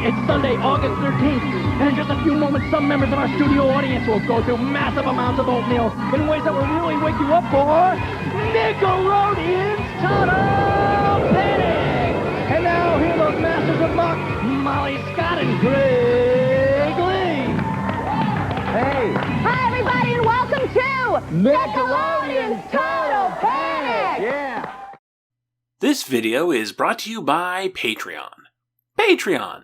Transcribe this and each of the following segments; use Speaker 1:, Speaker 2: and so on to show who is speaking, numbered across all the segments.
Speaker 1: It's Sunday, August 13th, and in just a few moments, some members of our studio audience will go through massive amounts of oatmeal in ways that will really wake you up for Nickelodeon's Total Panic! And now, here are those masters of mock, Molly Scott and Greg Lee!
Speaker 2: Hey!
Speaker 3: Hi, everybody, and welcome to
Speaker 2: Nickelodeon's Total
Speaker 3: Panic!
Speaker 2: Yeah!
Speaker 4: This video is brought to you by Patreon. Patreon!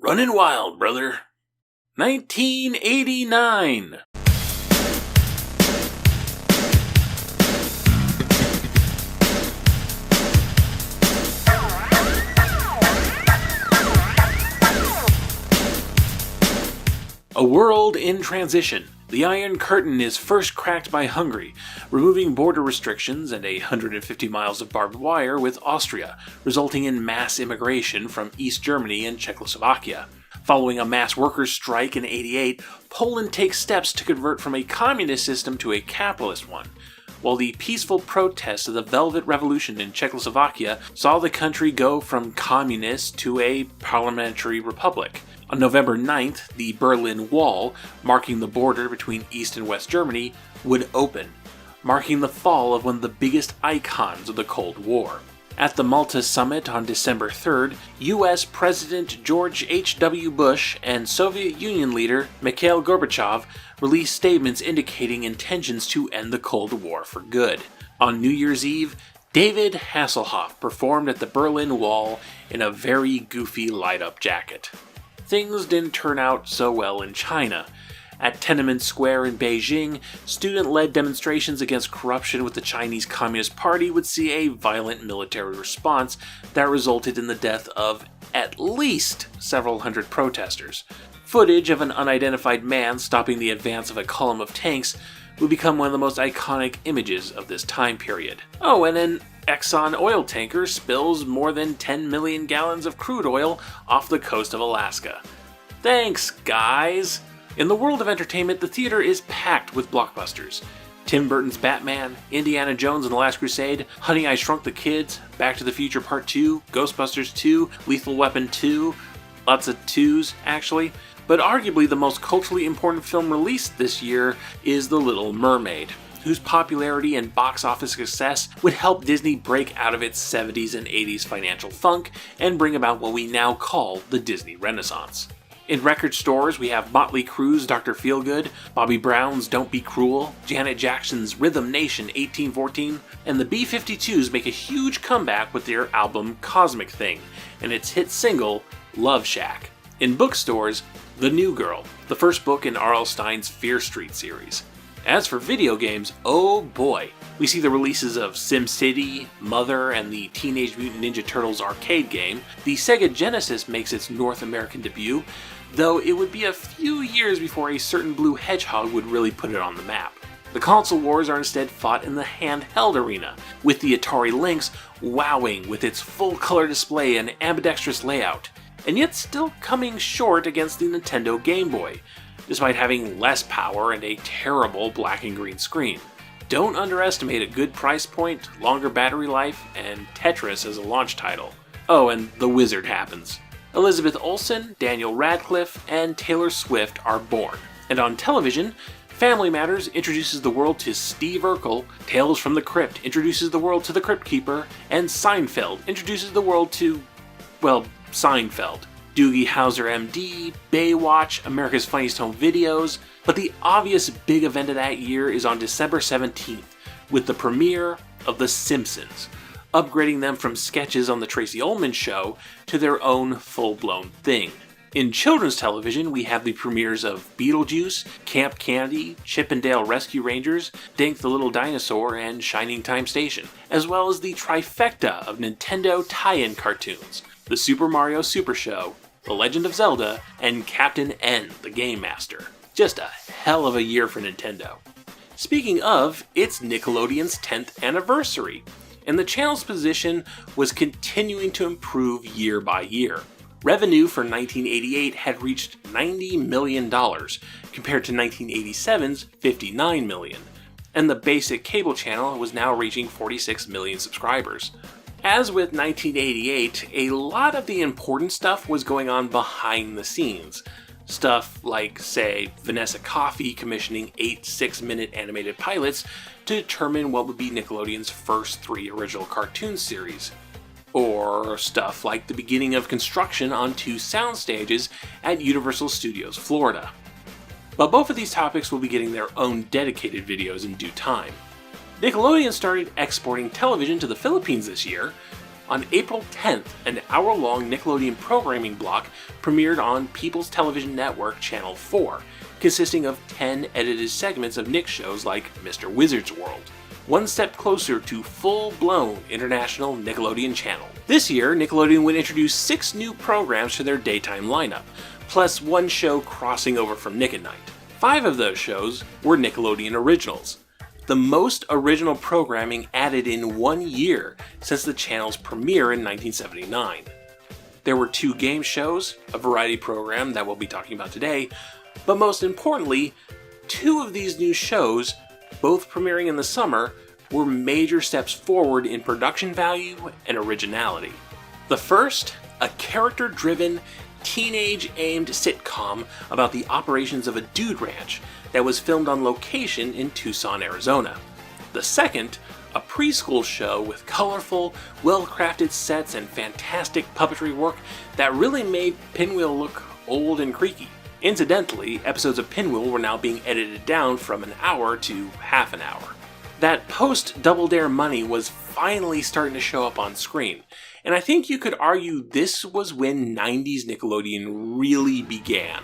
Speaker 4: Running wild, brother. 1989. A world in transition. The Iron Curtain is first cracked by Hungary, removing border restrictions and 150 miles of barbed wire with Austria, resulting in mass immigration from East Germany and Czechoslovakia. Following a mass workers' strike in '88, Poland takes steps to convert from a communist system to a capitalist one, while the peaceful protests of the Velvet Revolution in Czechoslovakia saw the country go from communist to a parliamentary republic. On November 9th, the Berlin Wall, marking the border between East and West Germany, would open, marking the fall of one of the biggest icons of the Cold War. At the Malta Summit on December 3rd, US President George H.W. Bush and Soviet Union leader Mikhail Gorbachev released statements indicating intentions to end the Cold War for good. On New Year's Eve, David Hasselhoff performed at the Berlin Wall in a very goofy light-up jacket. Things didn't turn out so well in China. At Tiananmen Square in Beijing, student-led demonstrations against corruption with the Chinese Communist Party would see a violent military response that resulted in the death of at least several hundred protesters. Footage of an unidentified man stopping the advance of a column of tanks would become one of the most iconic images of this time period. Oh, and an Exxon oil tanker spills more than 10 million gallons of crude oil off the coast of Alaska. Thanks, guys! In the world of entertainment, the theater is packed with blockbusters. Tim Burton's Batman, Indiana Jones and the Last Crusade, Honey, I Shrunk the Kids, Back to the Future Part 2, Ghostbusters 2, Lethal Weapon 2, lots of twos, actually. But arguably the most culturally important film released this year is The Little Mermaid, whose popularity and box office success would help Disney break out of its 70s and 80s financial funk and bring about what we now call the Disney Renaissance. In record stores, we have Motley Crue's Dr. Feelgood, Bobby Brown's Don't Be Cruel, Janet Jackson's Rhythm Nation 1814, and the B-52s make a huge comeback with their album Cosmic Thing and its hit single, Love Shack. In bookstores, The New Girl, the first book in R.L. Stine's Fear Street series. As for video games, oh boy, we see the releases of SimCity, Mother, and the Teenage Mutant Ninja Turtles arcade game. The Sega Genesis makes its North American debut, though it would be a few years before a certain blue hedgehog would really put it on the map. The console wars are instead fought in the handheld arena, with the Atari Lynx wowing with its full-color display and ambidextrous layout, and yet still coming short against the Nintendo Game Boy, despite having less power and a terrible black and green screen. Don't underestimate a good price point, longer battery life, and Tetris as a launch title. Oh, and the wizard happens. Elizabeth Olsen, Daniel Radcliffe, and Taylor Swift are born. And on television, Family Matters introduces the world to Steve Urkel, Tales from the Crypt introduces the world to the Crypt Keeper, and Seinfeld introduces the world to, well, Seinfeld. Doogie Howser MD, Baywatch, America's Funniest Home Videos, but the obvious big event of that year is on December 17th, with the premiere of The Simpsons, upgrading them from sketches on The Tracy Ullman Show to their own full-blown thing. In children's television, we have the premieres of Beetlejuice, Camp Candy, Chip and Dale Rescue Rangers, Dink the Little Dinosaur, and Shining Time Station, as well as the trifecta of Nintendo tie-in cartoons, The Super Mario Super Show, The Legend of Zelda, and Captain N, the Game Master. Just a hell of a year for Nintendo. Speaking of, it's Nickelodeon's 10th anniversary, and the channel's position was continuing to improve year by year. Revenue for 1988 had reached $90 million, compared to 1987's $59 million, and the basic cable channel was now reaching 46 million subscribers. As with 1988, a lot of the important stuff was going on behind the scenes. Stuff like, say, Vanessa Coffey commissioning 8 6-minute animated pilots to determine what would be Nickelodeon's first 3 original cartoon series. Or stuff like the beginning of construction on 2 sound stages at Universal Studios Florida. But both of these topics will be getting their own dedicated videos in due time. Nickelodeon started exporting television to the Philippines this year. On April 10th, an hour-long Nickelodeon programming block premiered on People's Television Network Channel 4, consisting of 10 edited segments of Nick shows like Mr. Wizard's World. One step closer to full-blown international Nickelodeon channel. This year, Nickelodeon would introduce 6 new programs to their daytime lineup, plus 1 show crossing over from Nick at Night. 5 of those shows were Nickelodeon originals, the most original programming added in 1 year since the channel's premiere in 1979. There were 2 game shows, a variety program that we'll be talking about today, but most importantly, 2 of these new shows, both premiering in the summer, were major steps forward in production value and originality. The first, a character-driven, teenage-aimed sitcom about the operations of a dude ranch that was filmed on location in Tucson, Arizona. The second, a preschool show with colorful, well-crafted sets and fantastic puppetry work that really made Pinwheel look old and creaky. Incidentally, episodes of Pinwheel were now being edited down from an hour to half an hour. That post-Double Dare money was finally starting to show up on screen, and I think you could argue this was when 90s Nickelodeon really began.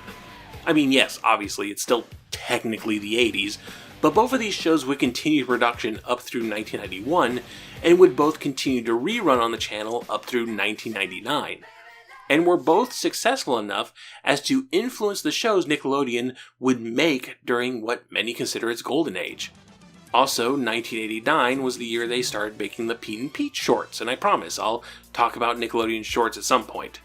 Speaker 4: I mean, yes, obviously, it's still technically the 80s, but both of these shows would continue production up through 1991, and would both continue to rerun on the channel up through 1999. And were both successful enough as to influence the shows Nickelodeon would make during what many consider its golden age. Also, 1989 was the year they started making the Pete and Pete shorts, and I promise I'll talk about Nickelodeon shorts at some point.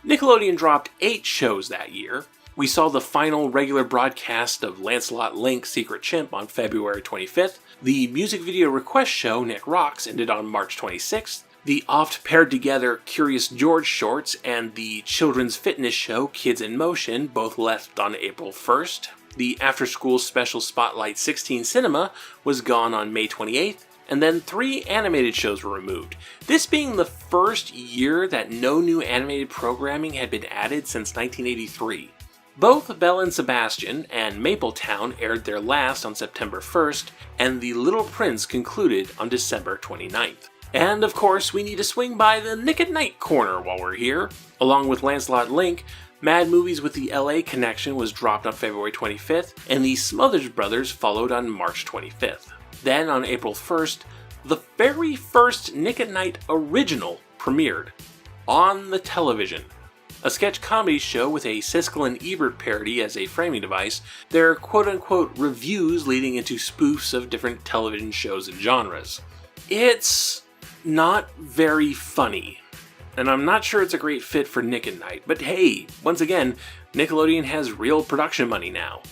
Speaker 4: Nickelodeon dropped 8 shows that year. We saw the final regular broadcast of Lancelot Link Secret Chimp on February 25th. The music video request show Nick Rocks ended on March 26th. The oft paired together Curious George shorts and the children's fitness show Kids in Motion both left on April 1st. The after-school special Spotlight 16 Cinema was gone on May 28th. And then 3 animated shows were removed, this being the first year that no new animated programming had been added since 1983. Both Belle and Sebastian and Mapletown aired their last on September 1st, and The Little Prince concluded on December 29th. And of course, we need to swing by the Nick at Night corner while we're here. Along with Lancelot Link, Mad Movies with the LA Connection was dropped on February 25th, and the Smothers Brothers followed on March 25th. Then on April 1st, the very first Nick at Night original premiered, On the Television, a sketch comedy show with a Siskel and Ebert parody as a framing device, their quote-unquote reviews leading into spoofs of different television shows and genres. It's not very funny, and I'm not sure it's a great fit for Nick at Night, but hey, once again, Nickelodeon has real production money now.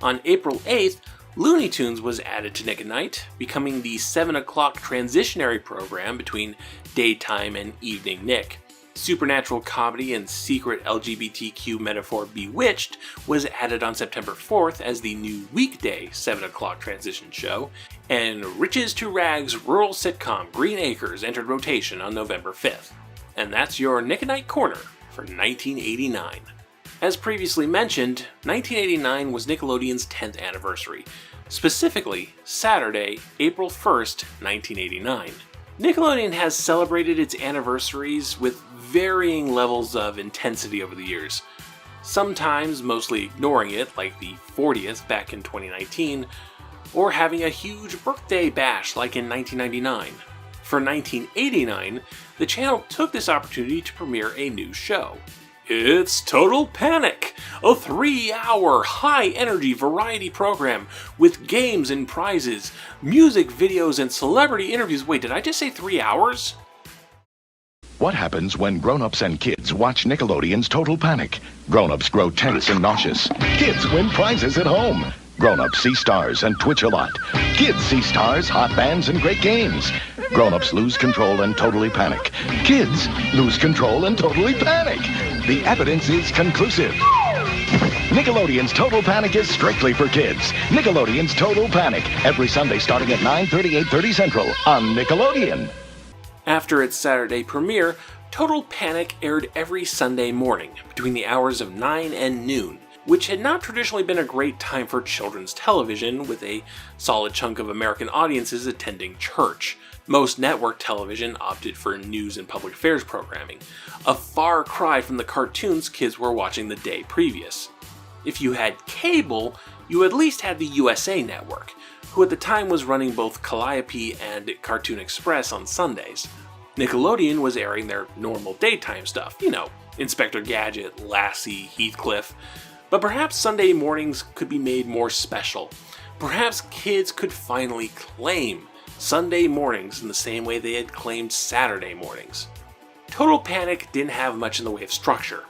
Speaker 4: On April 8th, Looney Tunes was added to Nick at Night, becoming the 7 o'clock transitionary program between daytime and evening Nick. Supernatural comedy and secret LGBTQ metaphor Bewitched was added on September 4th as the new weekday 7 o'clock transition show, and Riches to Rags rural sitcom Green Acres entered rotation on November 5th. And that's your Nick at Night Corner for 1989. As previously mentioned, 1989 was Nickelodeon's 10th anniversary, specifically Saturday, April 1st, 1989. Nickelodeon has celebrated its anniversaries with varying levels of intensity over the years, sometimes mostly ignoring it, like the 40th back in 2019, or having a huge birthday bash like in 1999. For 1989, the channel took this opportunity to premiere a new show. It's Total Panic, a 3-hour high-energy variety program with games and prizes, music videos, and celebrity interviews. Wait, did I just say 3 hours?
Speaker 5: What happens when grown-ups and kids watch Nickelodeon's Total Panic? Grown-ups grow tense and nauseous. Kids win prizes at home. Grown-ups see stars and twitch a lot. Kids see stars, hot bands, and great games. Grown-ups lose control and totally panic. Kids lose control and totally panic. The evidence is conclusive. Nickelodeon's Total Panic is strictly for kids. Nickelodeon's Total Panic, every Sunday starting at 9:30, 8:30 Central on Nickelodeon.
Speaker 4: After its Saturday premiere, Total Panic aired every Sunday morning between the hours of 9 and noon, which had not traditionally been a great time for children's television, with a solid chunk of American audiences attending church. Most network television opted for news and public affairs programming, a far cry from the cartoons kids were watching the day previous. If you had cable, you at least had the USA Network, who at the time was running both Calliope and Cartoon Express on Sundays. Nickelodeon was airing their normal daytime stuff, Inspector Gadget, Lassie, Heathcliff. But perhaps Sunday mornings could be made more special. Perhaps kids could finally claim Sunday mornings in the same way they had claimed Saturday mornings. Total Panic didn't have much in the way of structure.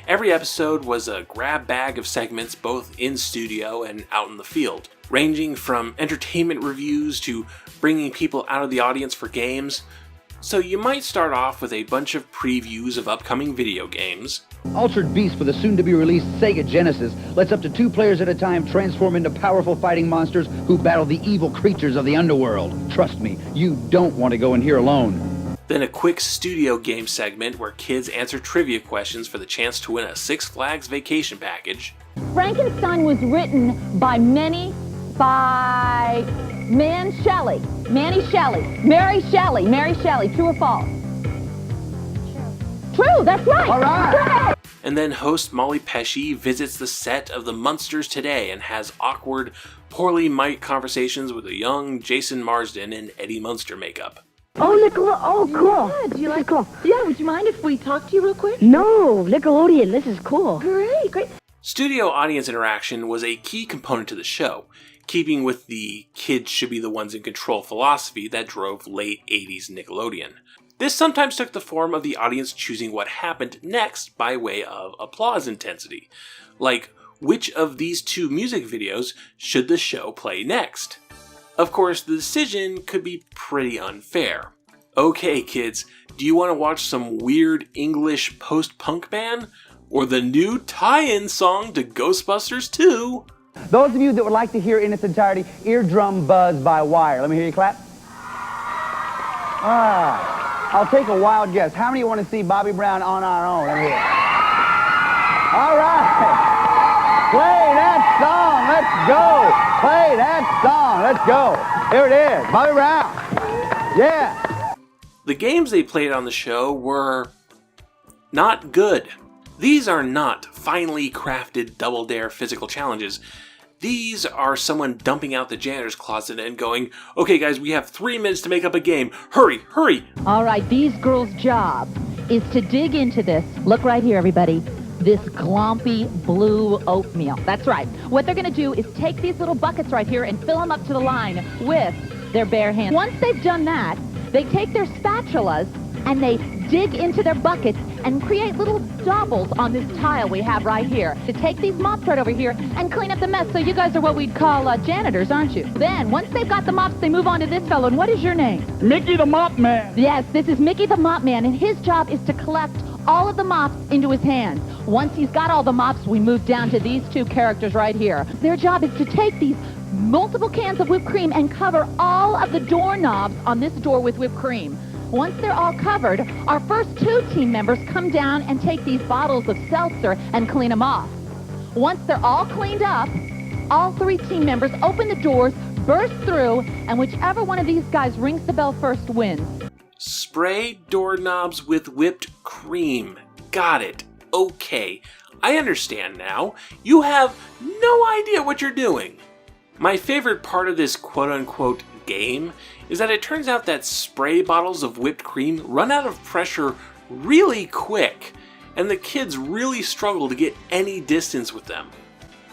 Speaker 4: Every episode was a grab bag of segments both in studio and out in the field, ranging from entertainment reviews to bringing people out of the audience for games. So you might start off with a bunch of previews of upcoming video games.
Speaker 6: Altered Beast for the soon-to-be-released Sega Genesis lets up to 2 players at a time transform into powerful fighting monsters who battle the evil creatures of the underworld. Trust me, you don't want to go in here alone.
Speaker 4: Then a quick studio game segment where kids answer trivia questions for the chance to win a Six Flags vacation package.
Speaker 3: Frankenstein was written by Mary Shelley. True or false? True, that's right.
Speaker 6: All right.
Speaker 4: And then host Molly Pesci visits the set of The Munsters Today and has awkward, poorly mic'd conversations with a young Jason Marsden in Eddie Munster makeup.
Speaker 7: Oh, oh, cool.
Speaker 8: Yeah, do you like?
Speaker 7: Cool.
Speaker 8: Yeah, would you mind if we talk to you real quick?
Speaker 7: No, Nickelodeon, this is cool.
Speaker 8: Great.
Speaker 4: Studio audience interaction was a key component to the show, keeping with the kids should be the ones in control philosophy that drove late 80s Nickelodeon. This sometimes took the form of the audience choosing what happened next by way of applause intensity, like which of these 2 music videos should the show play next. Of course, the decision could be pretty unfair. Okay kids, do you want to watch some weird English post-punk band? Or the new tie-in song to Ghostbusters 2?
Speaker 6: Those of you that would like to hear in its entirety Eardrum Buzz by Wire, let me hear you clap. I'll take a wild guess. How many want to see Bobby Brown on our own? Let me hear it. All right. Play that song. Let's go. Play that song. Let's go. Here it is. Bobby Brown. Yeah.
Speaker 4: The games they played on the show were not good. These are not finely crafted Double Dare physical challenges. These are someone dumping out the janitor's closet and going, okay guys, we have 3 minutes to make up a game. Hurry, hurry.
Speaker 3: All right, these girls' job is to dig into this. Look right here, everybody. This glompy blue oatmeal. That's right. What they're going to do is take these little buckets right here and fill them up to the line with their bare hands. Once they've done that, they take their spatulas and they dig into their buckets and create little doubles on this tile we have right here. To take these mops right over here and clean up the mess. So you guys are what we'd call janitors, aren't you? Then, once they've got the mops, they move on to this fellow. And what is your name?
Speaker 6: Mickey the Mop Man.
Speaker 3: Yes, this is Mickey the Mop Man, and his job is to collect all of the mops into his hands. Once he's got all the mops, we move down to these 2 characters right here. Their job is to take these multiple cans of whipped cream and cover all of the doorknobs on this door with whipped cream. Once they're all covered, our first 2 team members come down and take these bottles of seltzer and clean them off. Once they're all cleaned up, all 3 team members open the doors, burst through, and whichever one of these guys rings the bell first wins.
Speaker 4: Spray doorknobs with whipped cream. Got it. Okay, I understand now. You have no idea what you're doing. My favorite part of this quote-unquote game is that it turns out that spray bottles of whipped cream run out of pressure really quick, and the kids really struggle to get any distance with them.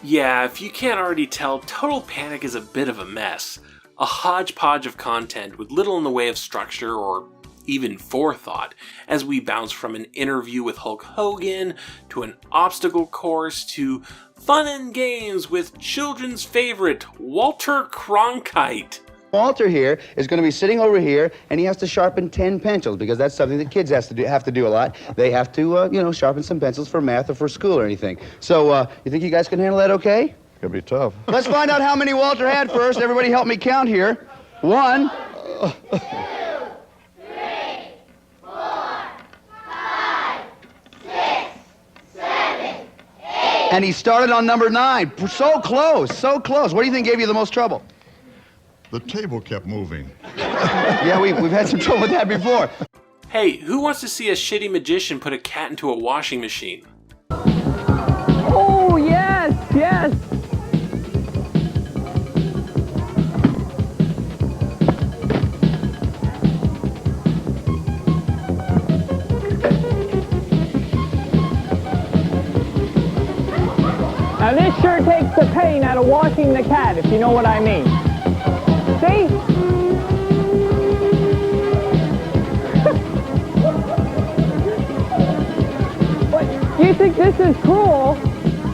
Speaker 4: Yeah, if you can't already tell, Total Panic is a bit of a mess. A hodgepodge of content with little in the way of structure or even forethought, as we bounce from an interview with Hulk Hogan, to an obstacle course, to fun and games with children's favorite, Walter Cronkite.
Speaker 6: Walter here is going to be sitting over here, and he has to sharpen 10 pencils, because that's something that kids have to do a lot. They have to, you know, sharpen some pencils for math or for school or anything. So, you think you guys can handle that okay?
Speaker 2: It'll be tough.
Speaker 6: Let's find out how many Walter had first. Everybody help me count here. 1, 2, 3, 4, 5, 6, 7, 8. And he started on number 9. So close, so close. What do you think gave you the most trouble?
Speaker 9: The table kept moving.
Speaker 6: Yeah, we've had some trouble with that before.
Speaker 4: Hey, who wants to see a shitty magician put a cat into a washing machine?
Speaker 1: Oh, yes, yes. Now this sure takes the pain out of washing the cat, if you know what I mean. See? What? You think this is cool?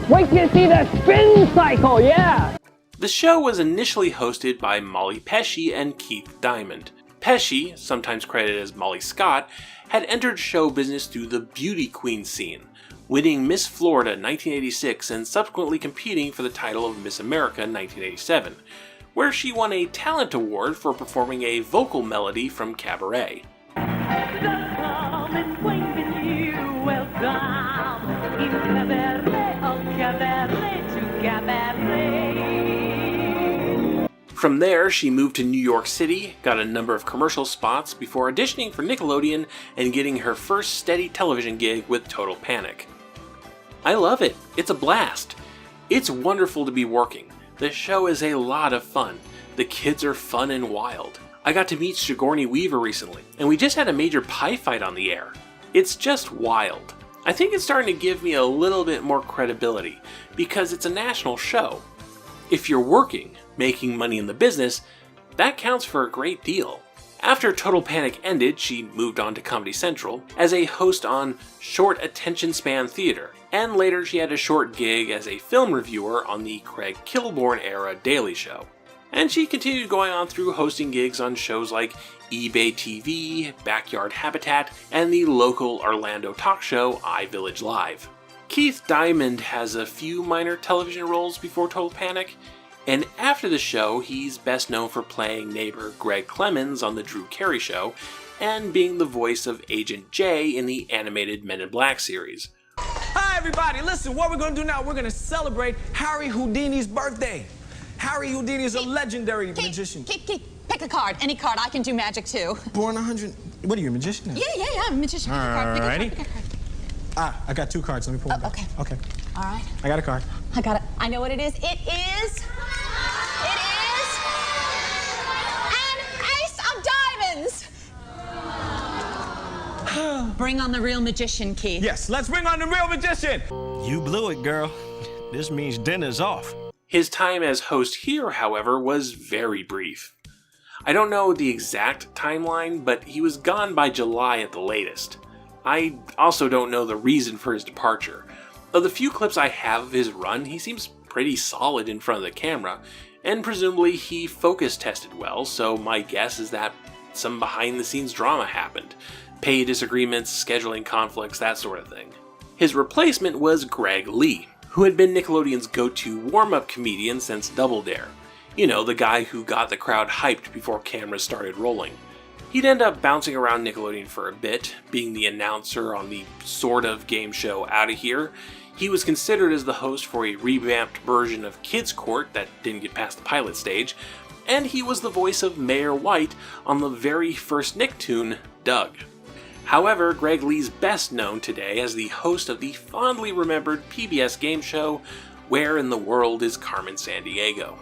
Speaker 1: Wait till you see the spin cycle, yeah!
Speaker 4: The show was initially hosted by Molly Pesci and Keith Diamond. Pesci, sometimes credited as Molly Scott, had entered show business through the beauty queen scene, winning Miss Florida 1986 and subsequently competing for the title of Miss America 1987, where she won a talent award for performing a vocal melody from Cabaret. From there, she moved to New York City, got a number of commercial spots before auditioning for Nickelodeon and getting her first steady television gig with Total Panic. I love it. It's a blast. It's wonderful to be working. The show is a lot of fun. The kids are fun and wild. I got to meet Sigourney Weaver recently, and we just had a major pie fight on the air. It's just wild. I think it's starting to give me a little bit more credibility, because it's a national show. If you're working, making money in the business, that counts for a great deal. After Total Panic ended, she moved on to Comedy Central as a host on Short Attention Span Theater, and later she had a short gig as a film reviewer on the Craig Kilborn-era Daily Show. And she continued going on through hosting gigs on shows like eBay TV, Backyard Habitat, and the local Orlando talk show iVillage Live. Keith Diamond has a few minor television roles before Total Panic, and after the show, he's best known for playing neighbor Greg Clemens on The Drew Carey Show, and being the voice of Agent J in the animated Men in Black series.
Speaker 10: Hi everybody, listen, what we're gonna do now, we're gonna celebrate Harry Houdini's birthday. Harry Houdini is a legendary magician.
Speaker 11: Pick a card, any card, I can do magic too.
Speaker 10: Born 100, what are you, a magician?
Speaker 11: Yeah, I'm a magician. Pick a card, pick a card, pick a card.
Speaker 10: Ah, I got 2 cards, let me pull them back.
Speaker 11: Okay. All right.
Speaker 10: I got a card.
Speaker 11: I got it. I know what it is. It is an ace of diamonds. Bring on the real magician, Keith.
Speaker 10: Yes, let's bring on the real magician.
Speaker 12: You blew it, girl. This means dinner's off.
Speaker 4: His time as host here, however, was very brief. I don't know the exact timeline, but he was gone by July at the latest. I also don't know the reason for his departure. Of the few clips I have of his run, he seems pretty solid in front of the camera, and presumably he focus tested well, so my guess is that some behind-the-scenes drama happened. Pay disagreements, scheduling conflicts, that sort of thing. His replacement was Greg Lee, who had been Nickelodeon's go-to warm-up comedian since Double Dare. You know, the guy who got the crowd hyped before cameras started rolling. He'd end up bouncing around Nickelodeon for a bit, being the announcer on the sort of game show Outta Here. He was considered as the host for a revamped version of Kids Court that didn't get past the pilot stage, and he was the voice of Mayor White on the very first Nicktoon, Doug. However, Greg Lee's best known today as the host of the fondly remembered PBS game show, Where in the World is Carmen Sandiego?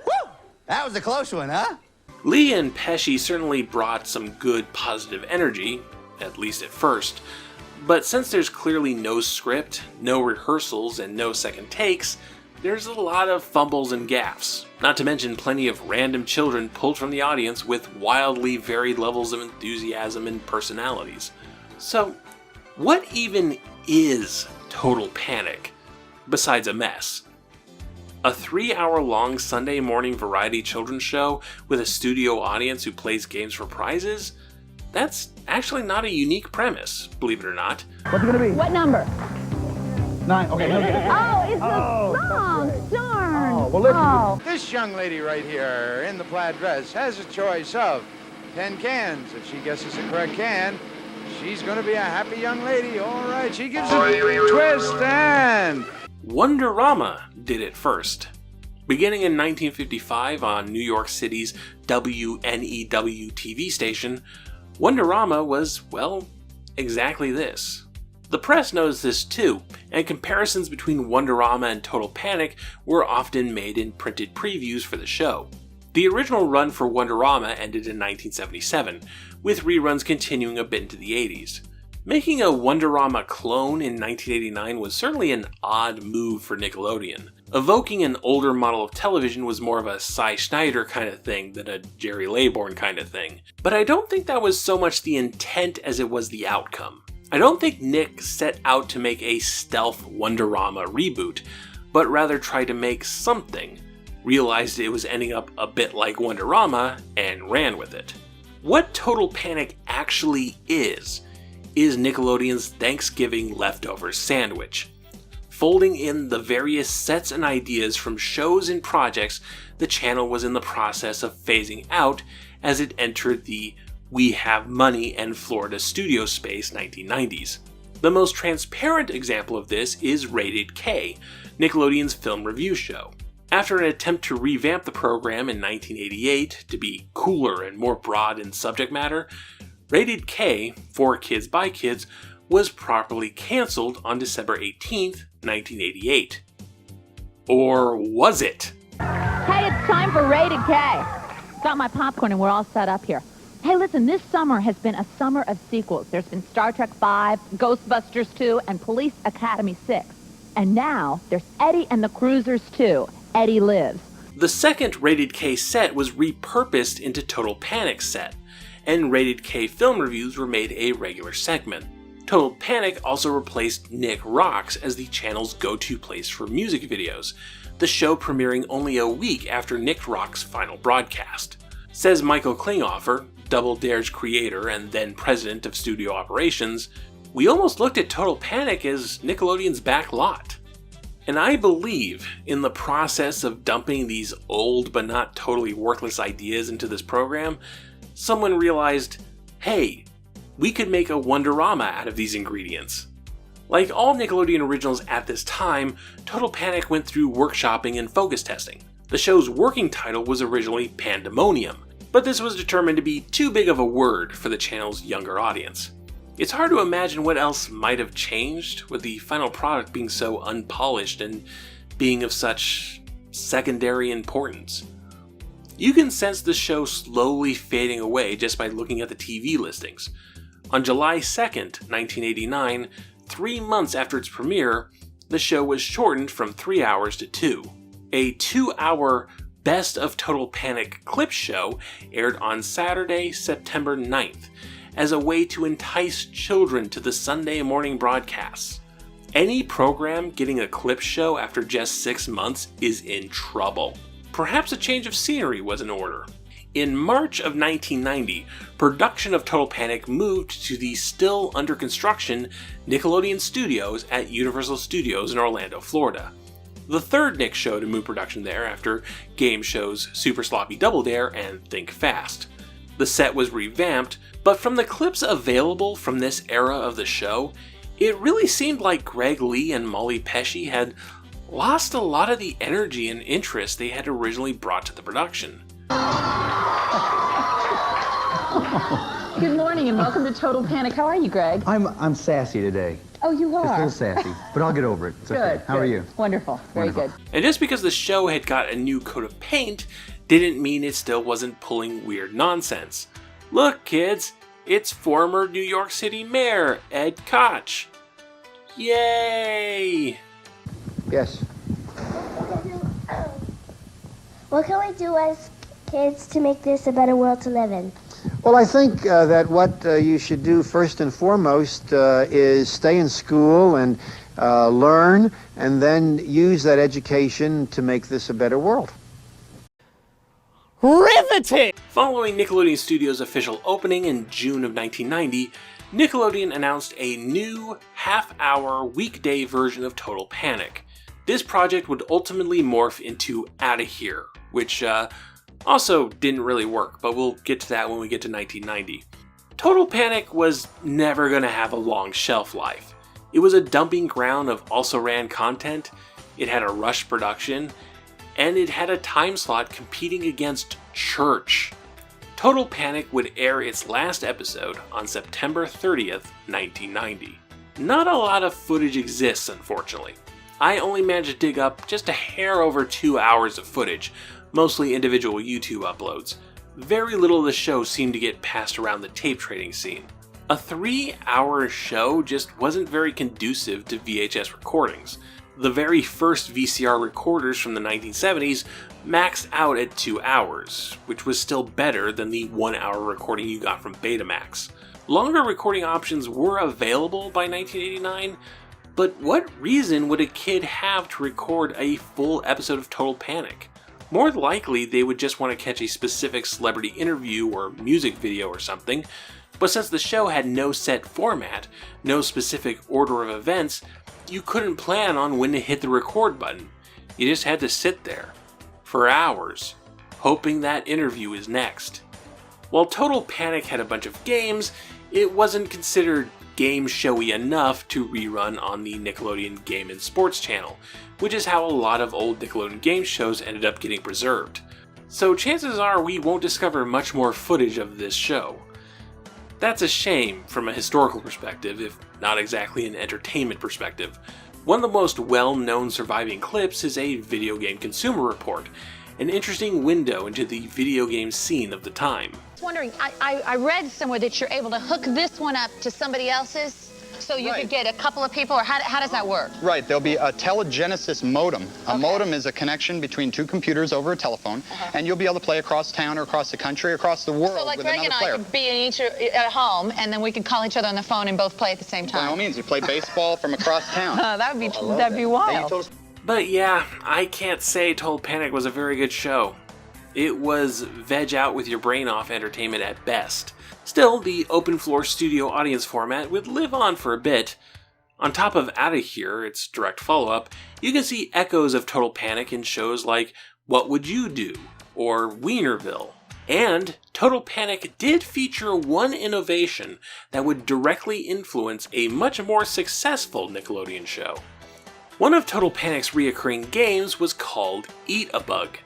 Speaker 6: Woo! That was a close one, huh?
Speaker 4: Lee and Pesci certainly brought some good positive energy, at least at first, but since there's clearly no script, no rehearsals, and no second takes, there's a lot of fumbles and gaffes, not to mention plenty of random children pulled from the audience with wildly varied levels of enthusiasm and personalities. So, what even is Total Panic, besides a mess? A 3-hour-long Sunday morning variety children's show with a studio audience who plays games for prizes? That's actually not a unique premise, believe it or not.
Speaker 6: What's it gonna be?
Speaker 3: What number?
Speaker 6: 9. Okay.
Speaker 3: Oh, it's the song. Darn.
Speaker 6: Oh, well, listen.
Speaker 3: Oh.
Speaker 13: This young lady right here in the plaid dress has a choice of 10 cans. If she guesses the correct can, she's going to be a happy young lady. All right, she gives it a twist and...
Speaker 4: Wonderama did it first. Beginning in 1955 on New York City's WNEW TV station, Wonderama was, well, exactly this. The press knows this too, and comparisons between Wonderama and Total Panic were often made in printed previews for the show. The original run for Wonderama ended in 1977, with reruns continuing a bit into the 80s. Making a Wonderama clone in 1989 was certainly an odd move for Nickelodeon. Evoking an older model of television was more of a Cy Schneider kind of thing than a Jerry Laybourne kind of thing. But I don't think that was so much the intent as it was the outcome. I don't think Nick set out to make a stealth Wonderama reboot, but rather tried to make something, realized it was ending up a bit like Wonderama, and ran with it. What Total Panic actually is Nickelodeon's Thanksgiving leftovers sandwich, folding in the various sets and ideas from shows and projects the channel was in the process of phasing out as it entered the We Have Money and Florida studio space 1990s. The most transparent example of this is Rated K, Nickelodeon's film review show. After an attempt to revamp the program in 1988 to be cooler and more broad in subject matter, Rated K, For Kids by Kids, was properly cancelled on December 18th, 1988. Or was it?
Speaker 3: Hey, it's time for Rated K. Got my popcorn and we're all set up here. Hey, listen, this summer has been a summer of sequels. There's been Star Trek V, Ghostbusters 2, and Police Academy 6. And now there's Eddie and the Cruisers 2, Eddie Lives.
Speaker 4: The second Rated K set was repurposed into Total Panic set, and Rated K film reviews were made a regular segment. Total Panic also replaced Nick Rocks as the channel's go-to place for music videos, the show premiering only a week after Nick Rocks' final broadcast. Says Michael Klinghoffer, Double Dare's creator and then president of studio operations, "We almost looked at Total Panic as Nickelodeon's back lot." And I believe, in the process of dumping these old but not totally worthless ideas into this program, someone realized, hey, we could make a Wonderama out of these ingredients. Like all Nickelodeon originals at this time, Total Panic went through workshopping and focus testing. The show's working title was originally Pandemonium, but this was determined to be too big of a word for the channel's younger audience. It's hard to imagine what else might have changed, with the final product being so unpolished and being of such secondary importance. You can sense the show slowly fading away just by looking at the TV listings. On July 2nd, 1989, 3 months after its premiere, the show was shortened from 3 hours to 2. A 2-hour Best of Total Panic clip show aired on Saturday, September 9th, as a way to entice children to the Sunday morning broadcasts. Any program getting a clip show after just 6 months is in trouble. Perhaps a change of scenery was in order. In March of 1990, production of Total Panic moved to the still under construction Nickelodeon Studios at Universal Studios in Orlando, Florida. The third Nick show to move production there after game shows Super Sloppy Double Dare and Think Fast. The set was revamped, but from the clips available from this era of the show, it really seemed like Greg Lee and Molly Pesci had lost a lot of the energy and interest they had originally brought to the production.
Speaker 8: Good morning and welcome to Total Panic. How are you, Greg?
Speaker 6: I'm sassy today.
Speaker 8: Oh, you are?
Speaker 6: Just a little sassy, but I'll get over it. It's okay. How are you?
Speaker 8: Wonderful. Very good.
Speaker 4: And just because the show had got a new coat of paint didn't mean it still wasn't pulling weird nonsense. Look, kids, it's former New York City Mayor Ed Koch. Yay!
Speaker 13: Yes.
Speaker 14: What can we do as kids to make this a better world to live in?
Speaker 13: Well, I think that what you should do first and foremost is stay in school and learn, and then use that education to make this a better world.
Speaker 4: Riveting! Following Nickelodeon Studios' official opening in June of 1990, Nickelodeon announced a new half-hour weekday version of Total Panic. This project would ultimately morph into Outta Here, which also didn't really work, but we'll get to that when we get to 1990. Total Panic was never going to have a long shelf life. It was a dumping ground of also-ran content, it had a rushed production, and it had a time slot competing against church. Total Panic would air its last episode on September 30th, 1990. Not a lot of footage exists, unfortunately. I only managed to dig up just a hair over 2 hours of footage, mostly individual YouTube uploads. Very little of the show seemed to get passed around the tape trading scene. A 3-hour show just wasn't very conducive to VHS recordings. The very first VCR recorders from the 1970s maxed out at 2 hours, which was still better than the 1-hour recording you got from Betamax. Longer recording options were available by 1989, but what reason would a kid have to record a full episode of Total Panic? More likely, they would just want to catch a specific celebrity interview or music video or something, but since the show had no set format, no specific order of events, you couldn't plan on when to hit the record button. You just had to sit there, for hours, hoping that interview is next. While Total Panic had a bunch of games, it wasn't considered game showy enough to rerun on the Nickelodeon Game and Sports channel, which is how a lot of old Nickelodeon game shows ended up getting preserved. So chances are we won't discover much more footage of this show. That's a shame from a historical perspective, if not exactly an entertainment perspective. One of the most well-known surviving clips is a video game consumer report, an interesting window into the video game scene of the time.
Speaker 11: Wondering, I read somewhere that you're able to hook this one up to somebody else's, so you could get a couple of people, or how does that work?
Speaker 15: Right, there'll be a telegenesis modem. A modem is a connection between two computers over a telephone, and you'll be able to play across town or across the country or across the world
Speaker 11: so like
Speaker 15: with
Speaker 11: Greg
Speaker 15: another
Speaker 11: and
Speaker 15: player.
Speaker 11: I could be in each at home, and then we could call each other on the phone and both play at the same time.
Speaker 15: By all means, you play baseball from across town.
Speaker 11: That'd be wild.
Speaker 4: But yeah, I can't say Total Panic was a very good show. It was veg out with your brain off entertainment at best. Still, the open floor studio audience format would live on for a bit. On top of Outta Here, its direct follow-up, you can see echoes of Total Panic in shows like What Would You Do? Or Wienerville. And Total Panic did feature one innovation that would directly influence a much more successful Nickelodeon show. One of Total Panic's reoccurring games was called Eat a Bug,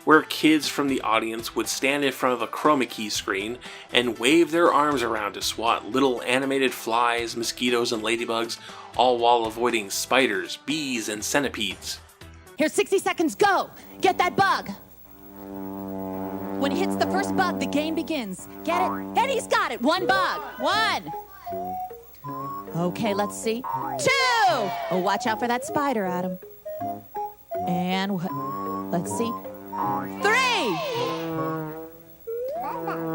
Speaker 4: where kids from the audience would stand in front of a chroma key screen and wave their arms around to swat little animated flies, mosquitoes, and ladybugs, all while avoiding spiders, bees, and centipedes.
Speaker 3: Here's 60 seconds, go! Get that bug! When he hits the first bug, the game begins. Get it? And he's got it! 1 bug! 1! Okay, let's see. 2! Oh, watch out for that spider, Adam. And let's see. 3!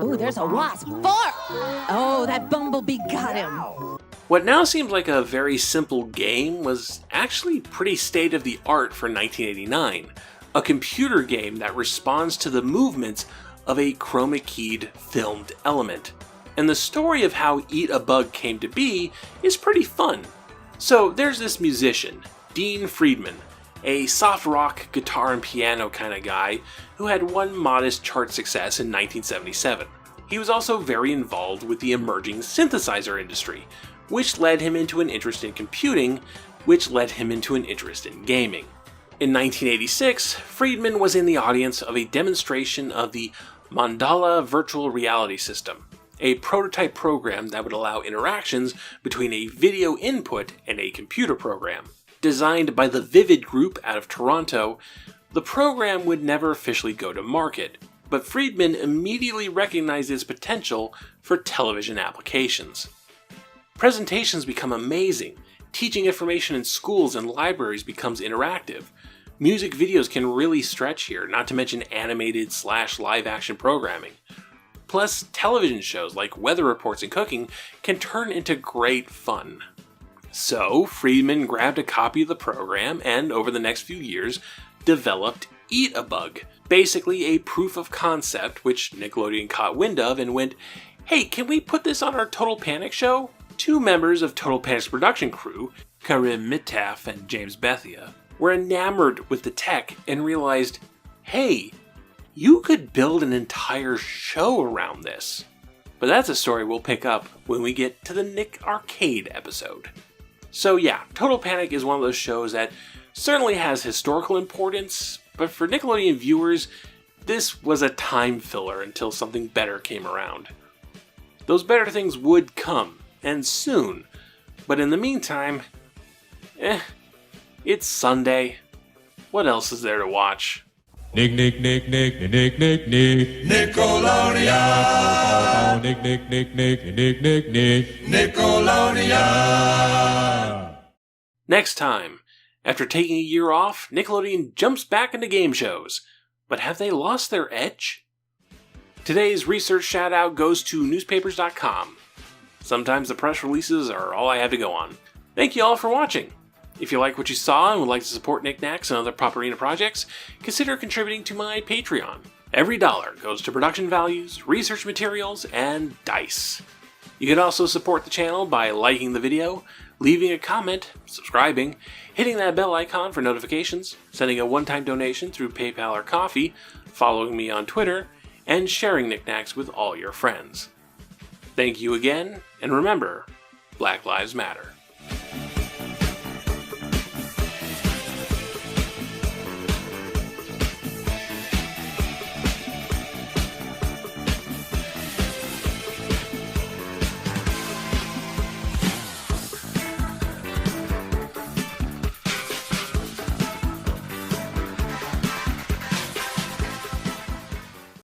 Speaker 3: Ooh, there's a wasp. 4! Oh, that bumblebee got him.
Speaker 4: What now seems like a very simple game was actually pretty state-of-the-art for 1989. A computer game that responds to the movements of a chroma-keyed filmed element. And the story of how Eat a Bug came to be is pretty fun. So there's this musician, Dean Friedman, a soft rock, guitar and piano kind of guy who had one modest chart success in 1977. He was also very involved with the emerging synthesizer industry, which led him into an interest in computing, which led him into an interest in gaming. In 1986, Friedman was in the audience of a demonstration of the Mandala Virtual Reality System, a prototype program that would allow interactions between a video input and a computer program. Designed by the Vivid Group out of Toronto, the program would never officially go to market, but Friedman immediately recognized its potential for television applications. Presentations become amazing, teaching information in schools and libraries becomes interactive, music videos can really stretch here, not to mention animated/live action programming. Plus, television shows like weather reports and cooking can turn into great fun. So Friedman grabbed a copy of the program and, over the next few years, developed Eat a Bug, basically a proof of concept which Nickelodeon caught wind of and went, "Hey, can we put this on our Total Panic show?" Two members of Total Panic's production crew, Karim Mittaf and James Bethia, were enamored with the tech and realized, hey, you could build an entire show around this. But that's a story we'll pick up when we get to the Nick Arcade episode. So yeah, Total Panic is one of those shows that certainly has historical importance, but for Nickelodeon viewers, this was a time filler until something better came around. Those better things would come, and soon, but in the meantime, it's Sunday. What else is there to watch?
Speaker 16: Nick, Nickelodeon. Nickelodeon.
Speaker 4: Next time, after taking a year off, Nickelodeon jumps back into game shows. But have they lost their edge? Today's research shout-out goes to newspapers.com. Sometimes the press releases are all I have to go on. Thank you all for watching. If you like what you saw and would like to support Knacks and other Pop-Arena projects, consider contributing to my Patreon. Every dollar goes to production values, research materials, and dice. You can also support the channel by liking the video, leaving a comment, subscribing, hitting that bell icon for notifications, sending a one-time donation through PayPal or Ko-fi, following me on Twitter, and sharing Knacks with all your friends. Thank you again, and remember, Black Lives Matter.